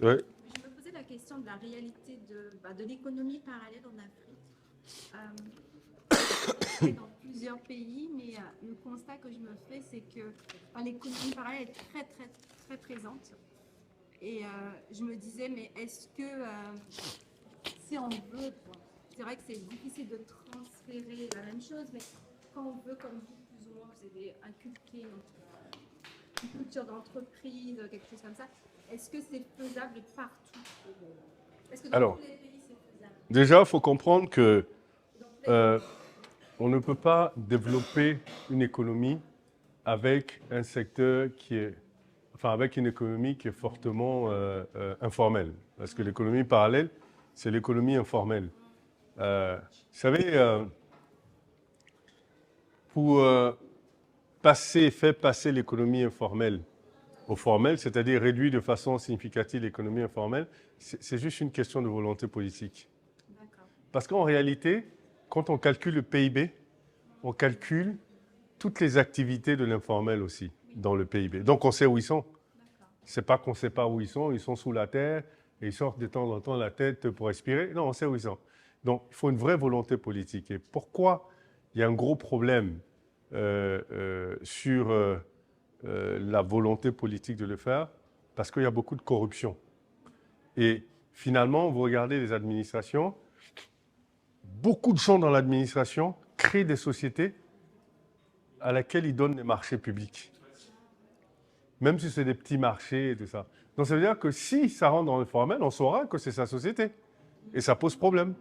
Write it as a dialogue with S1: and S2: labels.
S1: Ouais.
S2: Je me posais la question de la réalité de l'économie parallèle en Afrique. Dans plusieurs pays, mais le constat que je me fais, c'est que l'économie parallèle est très, très, très présente. Et je me disais, mais est-ce que si on veut, c'est vrai que c'est difficile de transférer la même chose, mais quand on veut, comme vous, plus ou moins, vous avez inculqué une culture d'entreprise, quelque chose comme ça, est-ce que c'est faisable partout? Est-ce que dans
S1: Alors,
S2: tous les pays, c'est faisable?
S1: déjà, il faut comprendre que
S2: Dans tous les pays.
S1: on ne peut pas développer une économie avec un secteur qui est, enfin, avec une économie qui est fortement informelle. Parce que l'économie parallèle, c'est l'économie informelle. Vous savez, pour faire passer l'économie informelle au formel, c'est-à-dire réduire de façon significative l'économie informelle, c'est juste une question de volonté politique. Parce qu'en réalité, quand on calcule le PIB, on calcule toutes les activités de l'informel aussi dans le PIB. Donc on sait où ils sont. C'est pas qu'on ne sait pas où ils sont sous la terre et ils sortent de temps en temps la tête pour respirer. Non, on sait où ils sont. Donc il faut une vraie volonté politique. Et pourquoi il y a un gros problème sur la volonté politique de le faire? Parce qu'il y a beaucoup de corruption. Et finalement, vous regardez les administrations, beaucoup de gens dans l'administration créent des sociétés à laquelle ils donnent des marchés publics. Même si c'est des petits marchés et tout ça. Donc ça veut dire que si ça rentre dans le formel, on saura que c'est sa société. Et ça pose problème.